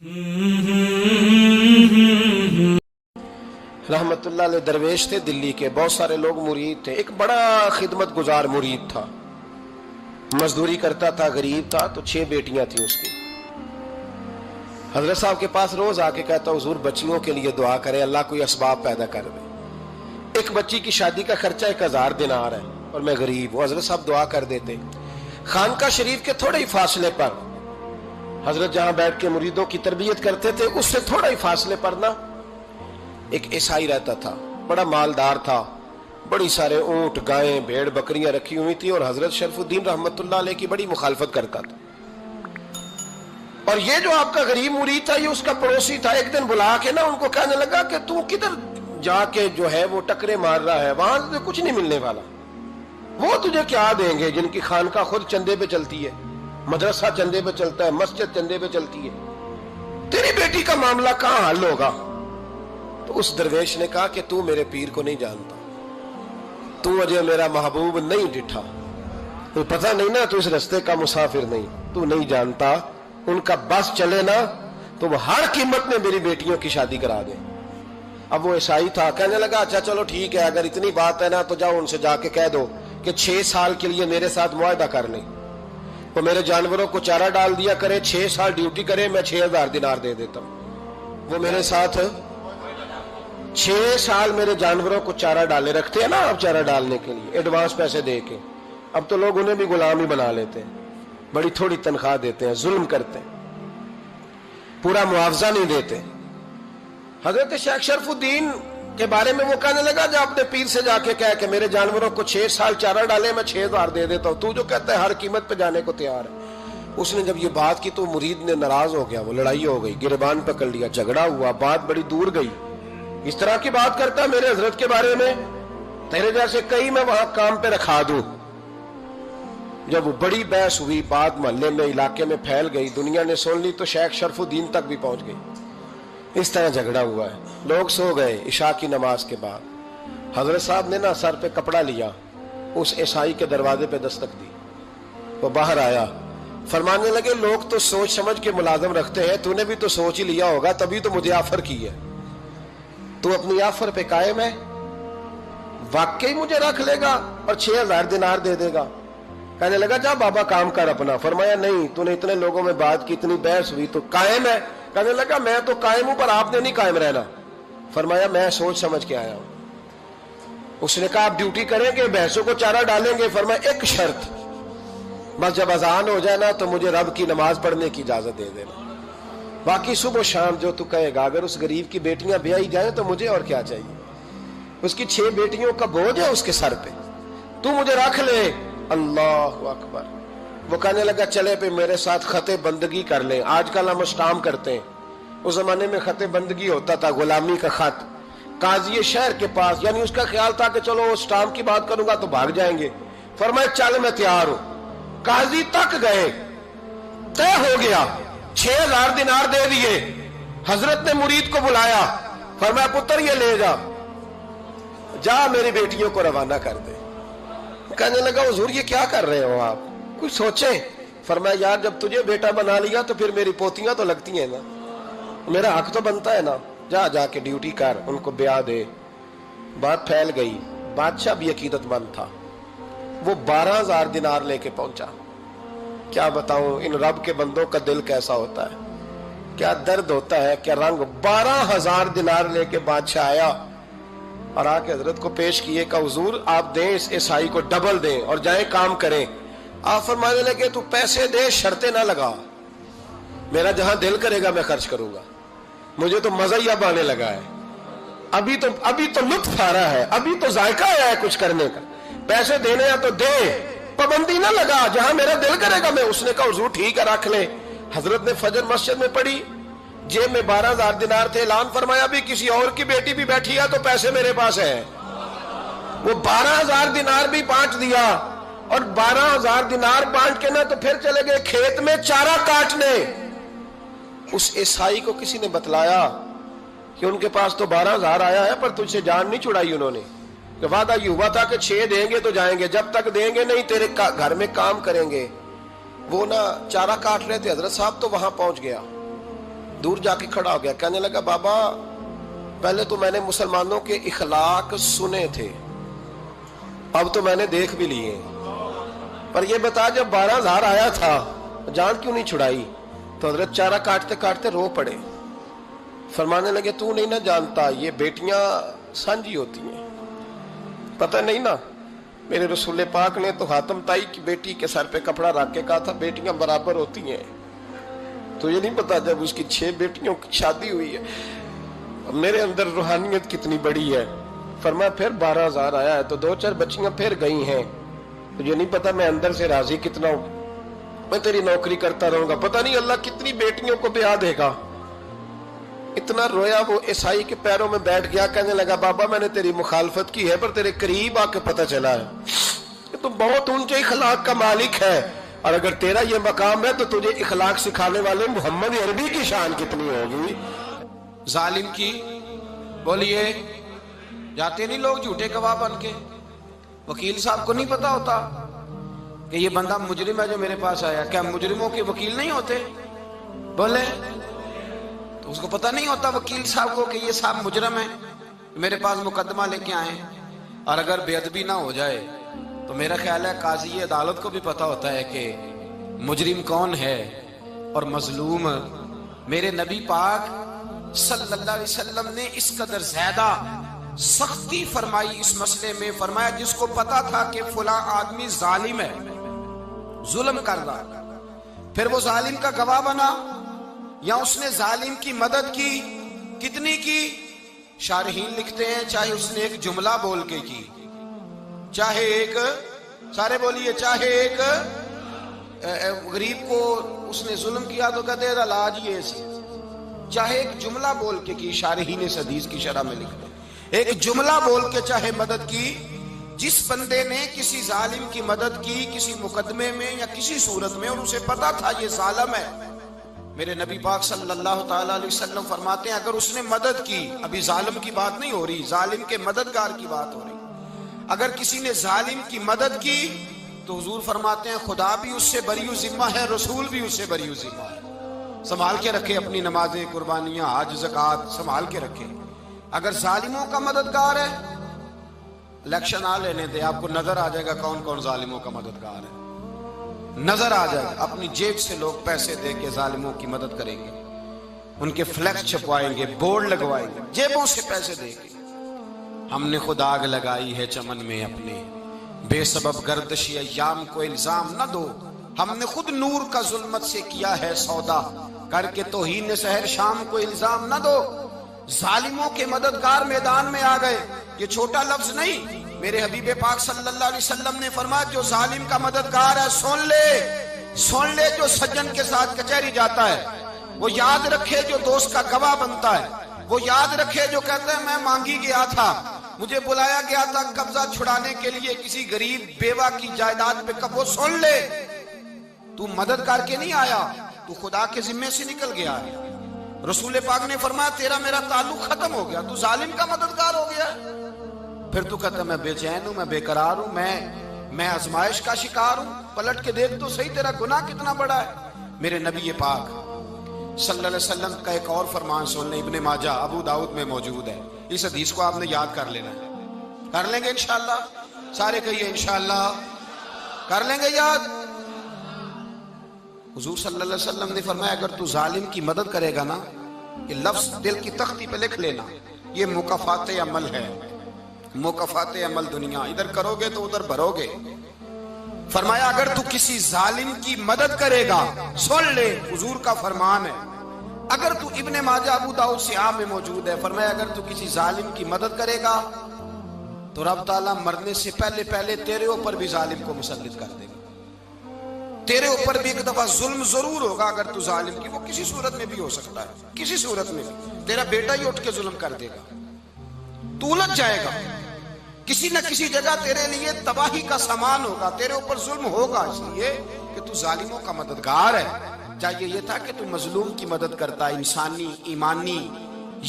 रहमत अल्लाह अलैह दरवेश थे दिल्ली के, बहुत सारे लोग मुरीद थे। एक बड़ा खिदमत गुजार मुरीद था, मजदूरी करता था, गरीब था। तो 6 बेटियां थी उसकी। हजरत साहब के पास रोज आके कहता, हुजूर बच्चियों के लिए दुआ करें, अल्लाह कोई असबाब पैदा कर दे। एक बच्ची की शादी का खर्चा 1000 दिनार है और मैं गरीब हूं। हजरत साहब दुआ कर देते। खानका शरीफ के थोड़े ही फासले पर, हजरत जहां बैठ के मुरीदों की तरबियत करते थे, उससे थोड़ा ही फासले पर ना एक ईसाई रहता था, बड़ा मालदार था, बड़ी सारे ऊंट, गायें, भेड़, बकरियां रखी हुई थी और हजरत शरफुद्दीन रहमतुल्लाह अलैह की बड़ी मुखालफत करता था। और ये जो आपका गरीब मुरीद था, ये उसका पड़ोसी था। एक दिन बुला के ना उनको कहने लगा कि तू किधर जाके जो है वो टकरे मार रहा है, वहां से कुछ नहीं मिलने वाला। वो तुझे क्या देंगे जिनकी खानका खुद चंदे पे चलती है, मदरसा चंदे पे चलता है, मस्जिद चंदे पे चलती है, तेरी बेटी का मामला कहां हल होगा? तो उस दरवेश ने कहा कि तू मेरे पीर को नहीं जानता, तू अजय मेरा महबूब नहीं डिठा, तो पता नहीं ना, तू इस रास्ते का मुसाफिर नहीं, तू नहीं जानता। उनका बस चले ना तो वो हर कीमत में मेरी बेटियों की शादी करा दे। अब वो ईसाई था, कहने लगा अच्छा चलो ठीक है, अगर इतनी बात है ना तो जाओ उनसे जाके कह दो कि 6 साल के लिए मेरे साथ मुआहदा कर लें, वो मेरे जानवरों को चारा डाल दिया करे, 6 साल ड्यूटी करे, मैं 6000 दिनार दे देता हूं। वो मेरे साथ 6 साल मेरे जानवरों को चारा डाले, रखते हैं ना आप चारा डालने के लिए, एडवांस पैसे दे के। अब तो लोग उन्हें भी गुलाम ही बना लेते हैं, बड़ी थोड़ी तनख्वाह देते हैं, जुल्म करते हैं, पूरा मुआवजा नहीं देते। हजरत शेख शरफुद्दीन के बारे में वो कहने लगा, जब अपने पीर से जाके कह के मेरे जानवरों को 6 साल चारा डाले, मैं 6000 दे देता हूं, तू जो कहता है हर कीमत पे जाने को तैयार है। उसने जब ये बात की तो मुरीद ने नाराज हो गया, वो लड़ाई हो गई, गिरबान पकड़ लिया, झगड़ा हुआ, बात बड़ी दूर गई। इस तरह की बात करता है मेरे हजरत के बारे में, तेरे जैसे कई मैं वहां काम पे रखा दूं। जब वो बड़ी बहस हुई, बात मोहल्ले में, इलाके में फैल गई, दुनिया ने सुन ली, तो शेख शरफुद्दीन तक भी पहुंच गई। इस तरह झगड़ा हुआ है। लोग सो गए इशा की नमाज के बाद। हजरत साहब ने ना सर पे कपड़ा लिया, उस ईसाई के दरवाजे पे दस्तक दी, वो बाहर आया, फरमाने लगे लोग तो सोच समझ के मुलाजम रखते हैं, तूने भी तो सोच ही लिया होगा, तभी तो मुझे ऑफर की है। तू अपनी ऑफर पे कायम है? वाकई मुझे रख लेगा और 6000 दिनार दे देगा? कहने लगा जा बाबा काम कर अपना। फरमाया नहीं, तूने इतने लोगों में बात की, इतनी बहस हुई, तो कायम है? कहने लगा मैं तो कायम हूं, पर आपने नहीं कायम रहना। फरमाया मैं सोच समझ के आया हूं। उसने कहा आप ड्यूटी करेंगे, भैंसों को चारा डालेंगे? फरमाया एक शर्त, बस जब अजान हो जाए ना तो मुझे रब की नमाज पढ़ने की इजाजत दे देना, बाकी सुबह शाम जो तू कहेगा। अगर उस गरीब की बेटियां ब्याही जाए तो मुझे और क्या चाहिए? उसकी 6 बेटियों का बोझ है उसके सर पे, तू मुझे रख ले। अल्लाह अकबर। वो कहने लगा चले पे मेरे साथ खते बंदगी कर ले। आजकल हम स्टाम करते हैं, उस जमाने में खते बंदगी होता था, गुलामी का खत, काजी शहर के पास, यानी उसका ख्याल था कि चलो स्टाम की बात करूंगा तो भाग जाएंगे। फरमाया चल मैं तैयार हूं। काजी तक गए, तय हो गया, 6000 दिनार दे दिए। हजरत ने मुरीद को बुलाया, फरमाया पुत्र ये ले जा, जा मेरी बेटियों को रवाना कर दे। कहने लगा हुजूर ये क्या कर रहे हो आप, कुछ सोचें। फरमाया यार जब तुझे बेटा बना लिया तो फिर मेरी पोतियां तो लगती हैं ना, मेरा हक तो बनता है ना, जा जाके ड्यूटी कर, उनको ब्याह दे। बात फैल गई। बादशाह भी अकीदतमंद था, वो 12000 दिनार लेके पहुंचा। क्या बताऊं इन रब के बंदों का दिल कैसा होता है, क्या दर्द होता है, क्या रंग। 12000 दिनार लेके बादशाह आया और आके हजरत को पेश किए, का हुजूर आप दें इस ईसाई को, डबल दें और जाए काम करें। आप फरमाने लगे तू पैसे दे, शर्तें ना लगा, मेरा जहां दिल करेगा मैं खर्च करूंगा, मुझे तो मजा ही अब आने लगा है, अभी तो लुत्फ आ रहा है, अभी तो जायका आया है कुछ करने का, पैसे देने हैं तो दे, पाबंदी ना लगा, जहां मेरा दिल करेगा मैं। उसने कहा हुजूर ठीक है रख ले। हजरत ने फजर मस्जिद में पढ़ी, जेब में 12000 दिनार थे, ऐलान फरमाया भी किसी और की बेटी भी बैठी है तो पैसे मेरे पास है। वो 12000 दिनार भी बांट दिया और 12000 दिनार बांट के ना तो फिर चले गए खेत में चारा काटने। उस ईसाई को किसी ने बतलाया कि उनके पास तो 12000 आया है, पर तुझसे जान नहीं छुड़ाई उन्होंने, कि वादा ये हुआ था कि 6 देंगे तो जाएंगे, जब तक देंगे नहीं तेरे घर में काम करेंगे। वो ना चारा काट रहे थे, हजरत साहब तो वहां पहुंच गया, دور جا کے کھڑا ہو گیا, کہنے لگا بابا پہلے تو میں نے مسلمانوں کے اخلاق سنے تھے, اب تو میں نے دیکھ بھی لیے, پر یہ بتا جب 12,000 آیا تھا جان کیوں نہیں چھڑائی؟ تو حضرت چارہ کاٹتے کاٹتے رو پڑے, فرمانے لگے تو نہیں نہ جانتا یہ بیٹیاں سانجھی ہوتی ہیں, پتہ نہیں نا, میرے رسول پاک نے تو حاتم تائی کی بیٹی کے سر پہ کپڑا رکھ کے کہا تھا بیٹیاں برابر ہوتی ہیں, تو یہ نہیں پتا جب اس کی 6 بیٹیوں کی شادی ہوئی ہے میرے اندر روحانیت کتنی بڑی ہے. فرمایا پھر 12,000 آیا ہے تو 2-4 بچیاں پھر گئی ہیں, تجھے نہیں پتا میں اندر سے راضی کتنا ہوں, میں تیری نوکری کرتا رہوں گا, پتہ نہیں اللہ کتنی بیٹیوں کو بیاہ دے گا. اتنا رویا وہ عیسائی کے پیروں میں بیٹھ گیا, کہنے لگا بابا میں نے تیری مخالفت کی ہے پر تیرے قریب آ کے پتہ چلا ہے کہ تو بہت اونچے اخلاق کا مالک ہے, اور اگر تیرا یہ مقام ہے تو تجھے اخلاق سکھانے والے محمد عربی کی شان کتنی ہوگی. ظالم کی بولیے جاتے نہیں لوگ جھوٹے گواہ بن کے, وکیل صاحب کو نہیں پتا ہوتا کہ یہ بندہ مجرم ہے جو میرے پاس آیا, کیا مجرموں کے وکیل نہیں ہوتے؟ بولے تو اس کو پتہ نہیں ہوتا وکیل صاحب کو کہ یہ صاحب مجرم ہے میرے پاس مقدمہ لے کے آئے, اور اگر بے ادبی نہ ہو جائے تو میرا خیال ہے قاضی عدالت کو بھی پتا ہوتا ہے کہ مجرم کون ہے اور مظلوم. میرے نبی پاک صلی اللہ علیہ وسلم نے اس قدر زیادہ سختی فرمائی اس مسئلے میں, فرمایا جس کو پتا تھا کہ فلاں آدمی ظالم ہے, ظلم کر رہا, پھر وہ ظالم کا گواہ بنا یا اس نے ظالم کی مدد کی, کتنی کی؟ شارحین لکھتے ہیں چاہے اس نے ایک جملہ بول کے کی, چاہے ایک, سارے بولیے, چاہے ایک غریب کو اس نے ظلم کیا تو کہتے ہیں علاج یہ سی, چاہے ایک جملہ بول کے کی, شارحین اس حدیث کی شرح میں لکھتے ہیں ایک جملہ بول کے چاہے مدد کی. جس بندے نے کسی ظالم کی مدد کی کسی مقدمے میں یا کسی صورت میں اور اسے پتا تھا یہ ظالم ہے, میرے نبی پاک صلی اللہ تعالی علیہ وسلم فرماتے ہیں اگر اس نے مدد کی, ابھی ظالم کی بات نہیں ہو رہی, ظالم کے مددگار کی بات ہو رہی, اگر کسی نے ظالم کی مدد کی تو حضور فرماتے ہیں خدا بھی اس سے بری و ذمہ ہے, رسول بھی اس سے بری و ذمہ ہے. سنبھال کے رکھے اپنی نمازیں, قربانیاں, حج, زکوٰۃ سنبھال کے رکھے. اگر ظالموں کا مددگار ہے, الیکشن آ لینے دے, آپ کو نظر آ جائے گا کون کون ظالموں کا مددگار ہے, نظر آ جائے گا. اپنی جیب سے لوگ پیسے دے کے ظالموں کی مدد کریں گے, ان کے فلیکس چھپوائیں گے, بورڈ لگوائیں گے, جیبوں سے پیسے دے کے. ہم نے خود آگ لگائی ہے چمن میں اپنے, بے سبب گردشی ایام کو الزام نہ دو, ہم نے خود نور کا ظلمت سے کیا ہے سودا, کر کے توہین سحر شام کو الزام نہ دو. ظالموں کے مددگار میدان میں آ گئے, یہ چھوٹا لفظ نہیں, میرے حبیب پاک صلی اللہ علیہ وسلم نے فرمایا جو ظالم کا مددگار ہے سن لے جو سجن کے ساتھ کچہری جاتا ہے, وہ یاد رکھے جو دوست کا گواہ بنتا ہے, وہ یاد رکھے جو کہتا ہے میں مانگی گیا تھا, مجھے بلایا گیا تھا قبضہ چھڑانے کے لیے کسی غریب بیوہ کی جائیداد پہ, وہ سن لے تو مدد کر کے نہیں آیا, تو خدا کے ذمے سے نکل گیا ہے. رسول پاک نے فرمایا تیرا میرا تعلق ختم ہو گیا, تو ظالم کا مددگار ہو گیا. پھر تو کہتا میں بے چین ہوں, میں بے قرار ہوں, میں آزمائش کا شکار ہوں. پلٹ کے دیکھ تو صحیح تیرا گناہ کتنا بڑا ہے. میرے نبی پاک صلی اللہ علیہ وسلم کا ایک اور فرمان سن لیں, ابن ماجہ ابو داؤد میں موجود ہے. اس حدیث کو آپ نے یاد کر لینا ہے, کر لیں گے انشاءاللہ, سارے کہیے انشاءاللہ کر لیں گے یاد. حضور صلی اللہ علیہ وسلم نے فرمایا اگر تو ظالم کی مدد کرے گا نا, یہ لفظ دل کی تختی پہ لکھ لینا, یہ مکافات عمل ہے, مکافات عمل دنیا, ادھر کرو گے تو ادھر بھرو گے. فرمایا اگر تو کسی ظالم کی مدد کرے گا, سن لے حضور کا فرمان ہے, اگر تو ابن ماجہ ابو داؤد سیاہ میں موجود ہے, فرمایا اگر تو کسی ظالم کی مدد کرے گا تو رب تعالیٰ مرنے سے پہلے تیرے اوپر بھی ظالم کو مسلط کر دے گا. تیرے اوپر بھی ایک دفعہ ظلم ضرور ہوگا اگر تو ظالم کی, وہ کسی صورت میں بھی ہو سکتا ہے, کسی صورت میں بھی تیرا بیٹا ہی اٹھ کے ظلم کر دے گا, تو الجھ جائے گا, کسی نہ کسی جگہ تیرے لیے تباہی کا سامان ہوگا, تیرے اوپر ظلم ہوگا, اس لیے کہ تو ظالموں کا مددگار ہے. چاہیے یہ تھا کہ تو مظلوم کی مدد کرتا, انسانی ایمانی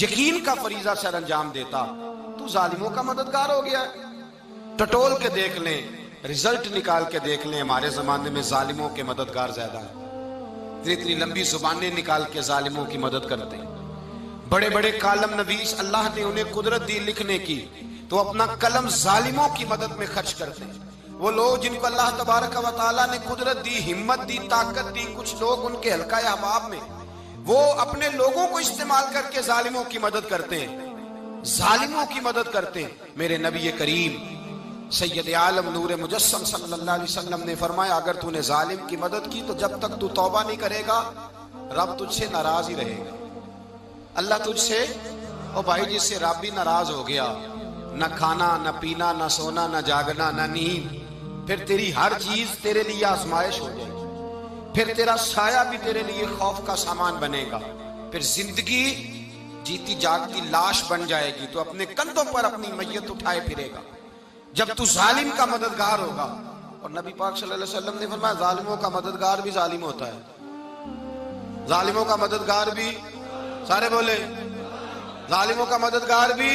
یقین کا فریضہ سر انجام دیتا, تو ظالموں کا مددگار ہو گیا. ٹٹول کے دیکھ لیں, رزلٹ نکال کے دیکھ لیں, ہمارے زمانے میں ظالموں کے مددگار زیادہ ہیں. इतनी लंबी जुबानें निकाल के जालिमों की मदद करते हैं। बड़े बड़े कालम नवीस अल्लाह ने उन्हें कुदरत दी लिखने की, तो अपना कलम जालिमों की मदद में खर्च करते हैं। वो लोग जिनको अल्लाह तबारक व तआला ने कुदरत दी, हिम्मत दी, ताकत दी, कुछ लोग उनके हल्का अहबाब में वो अपने लोगों को इस्तेमाल करके जालिमों की मदद करते हैं, जालिमों की मदद करते हैं। मेरे नबी करीम सैयद आलम नूर मुजस्सम सल्लल्लाहु अलैहि वसल्लम ने फरमाया, अगर तूने जालिम की मदद की तो जब तक तू तौबा नहीं करेगा रब तुझसे नाराज ही रहेगा। अल्लाह तुझसे, ओ भाई जिससे रब भी नाराज हो गया, न खाना न पीना न सोना न जागना न नींद, फिर तेरी हर चीज तेरे लिए आजमाइश हो जाएगी, फिर तेरा साया भी तेरे लिए खौफ का सामान बनेगा, फिर जिंदगी जीती जागती लाश बन जाएगी, तो अपने कंधों पर अपनी मैयत उठाए फिरेगा जब तू जालिम का मददगार होगा। और नबी पाक सल्लल्लाहु अलैहि वसल्लम ने फरमाया, जालिमों का मददगार भी जालिम होता है, जालिमों का मददगार भी, सारे बोले, जालिमों का मददगार भी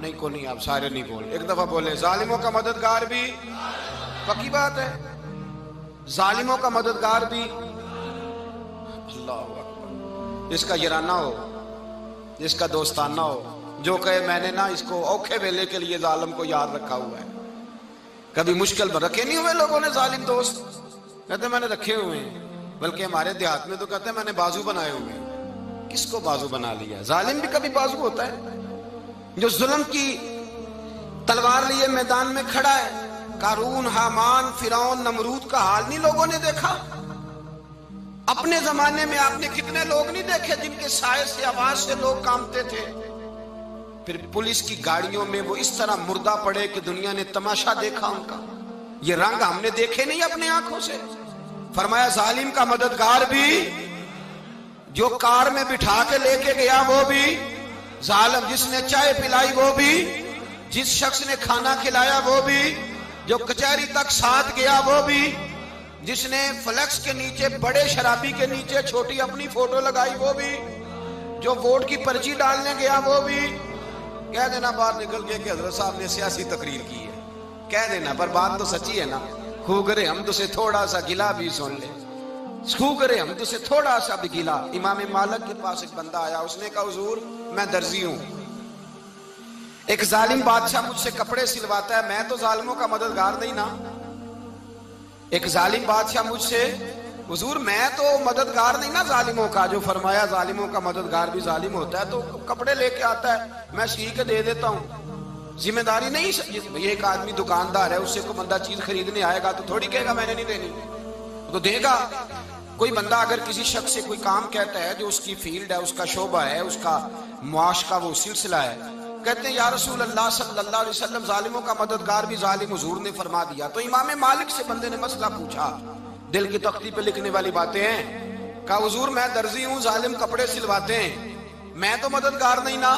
नहीं, को नहीं, आप सारे नहीं बोले, एक दफा बोले, जालिमों का मददगार भी, पक्की बात है, जालिमों का मददगार भी। अल्लाह अकबर। जिसका यराना हो, जिसका दोस्ताना हो, जो कहे मैंने ना इसको औखे वेले के लिए जालिम को याद रखा हुआ है। कभी मुश्किल में रखे नहीं हुए लोगों ने जालिम दोस्त, कहते मैंने रखे हुए हैं, बल्कि हमारे देहात में तो कहते हैं मैंने बाजू बनाए हुए हैं। किसको बाजू बना लिया? जालिम भी कभी बाजू होता है, जो जुल्म की तलवार लिए मैदान में खड़ा है। कारून, हामान, फिरौन, नमरूद का हाल नहीं लोगों ने देखा? अपने जमाने में आपने कितने लोग नहीं देखे जिनके साए से, आवाज से लोग कांपते थे? फिर पुलिस की गाड़ियों में वो इस तरह मुर्दा पड़े कि दुनिया ने तमाशा देखा उनका। ये रंग हमने देखे नहीं अपने आंखों से। फरमाया, जालिम का मददगार भी, जो कार में बिठा के लेके गया वो भी जालिम, जिसने चाय पिलाई वो भी, जिस शख्स ने खाना खिलाया वो भी, जो कचहरी तक साथ गया वो भी, जिसने फ्लेक्स के नीचे, बड़े शराबी के नीचे छोटी अपनी फोटो लगाई वो भी, जो वोट की पर्ची डालने गया वो भी। कह देना बाहर निकल के कि हजरत साहब ने सियासी तकरीर की है, कह देना, पर बात तो सच्ची है ना। खूगरे हम तो से थोड़ा सा गिला भी सुन ले, खूगरे हम तो से थोड़ा सा भी गिला। इमाम मालिक के पास एक बंदा आया, उसने कहा, हुजूर मैं दर्जी हूं, एक जालिम बादशाह मुझसे कपड़े सिलवाता है, मैं तो जालिमों का मददगार नहीं ना। एक जालिम बादशाह मुझसे, हुजूर मैं तो मददगार नहीं ना जालिमों का। जो फरमाया जालिमों का मददगार भी जालिम होता है, तो कपड़े लेके आता है, मैं सी के दे देता हूं, जिम्मेदारी नहीं। ये एक आदमी दुकानदार है, उससे कोई बंदा चीज खरीदने आएगा तो थोड़ी कहेगा मैंने नहीं देनी, तो देगा। कोई बंदा अगर किसी शख्स से कोई काम कहता है जो उसकी फील्ड है, उसका शोबा है, उसका मुआश का वो सिलसिला है, कहते हैं या रसूल अल्लाह सल्लल्लाहु अलैहि वसल्लम, जालिमों का मददगार भी जालिम, हुजूर ने फरमा दिया। तो इमाम मालिक से बंदे ने मसला पूछा, दिल की तख्ती पे लिखने वाली बातें हैं। कहा, हुजूर मैं दर्जी हूं, जालिम कपड़े सिलवाते हैं, मैं तो मददगार नहीं ना।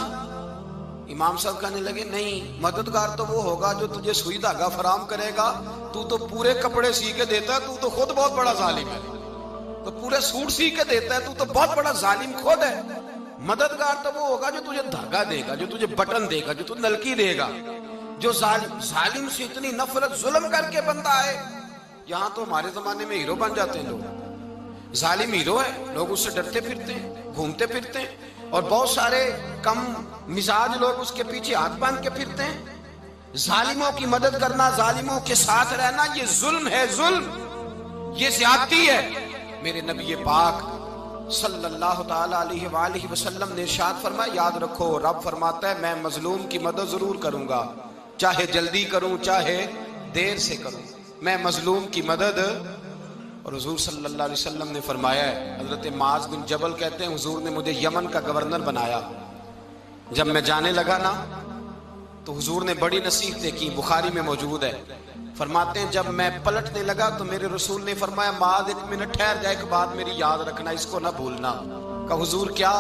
इमाम साहब कहने लगे, नहीं, मददगार तो वो होगा जो तुझे सुई धागा फराम करेगा। तू तो पूरे कपड़े सी के देता है, तू तो खुद बहुत बड़ा जालिम है। तो पूरे सूट सी के देता है, तू तो बहुत बड़ा जालिम खुद है। मददगार तो वो होगा जो तुझे धागा देगा, जो तुझे बटन देगा, जो तुझे नलकी देगा। जो जालिम से इतनी नफरत, जुल्म करके बंदा है। यहां तो हमारे जमाने में हीरो बन जाते हैं लोग, जालिम हीरो है, लोग उससे डरते फिरते हैं, घूमते फिरते हैं, और बहुत सारे कम मिजाज लोग उसके पीछे हाथ बांध के फिरते हैं। जालिमों की मदद करना, जालिमों के साथ रहना, ये जुल्म है, जुल्म, ये ज्यादती है। मेरे नबी पाक सल्लल्लाहु ताला अलैहि वसल्लम ने इरशाद फरमाया, याद रखो, रब फरमाता है मैं मजलूम की मदद जरूर करूंगा, चाहे जल्दी करूं चाहे देर से करूं, मैं मजलूम की मदद। और हुजूर सल्लल्लाहु अलैहि वसल्लम ने फरमाया है, हजरत माज बिन जबल कहते हैं, हुजूर ने मुझे यमन का गवर्नर बनाया। जब मैं जाने लगा ना, तो हुजूर ने बड़ी नसीहतें की, बुखारी में मौजूद है। फरमाते हैं, जब मैं पलटने लगा तो मेरे रसूल ने फरमाया, माद एक मिनट ठहर जा, एक बात मेरी याद रखना, इसको ना भूलना। कहा, हुजूर क्या?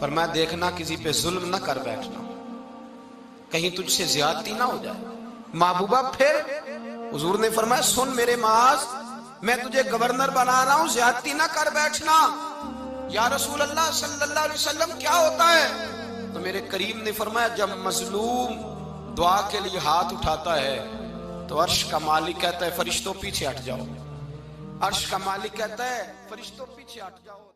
फरमाया, देखना किसी पे जुल्म ना कर बैठना, कहीं तुझसे ज्यादती ना हो जाए। महबूबा फिर हुजूर ने फरमाया, सुन मेरे माज, मैं तुझे गवर्नर बना रहा हूं, ज्यादती ना कर बैठना। या रसूल अल्लाह सल्लल्लाहु अलैहि वसल्लम क्या होता है? तो मेरे करीम ने फरमाया, जब मजलूम दुआ के लिए हाथ उठाता है तो अर्श का मालिक कहता है, फरिश्तों पीछे हट जाओ, अर्श का मालिक कहता है फरिश्तों पीछे हट जाओ।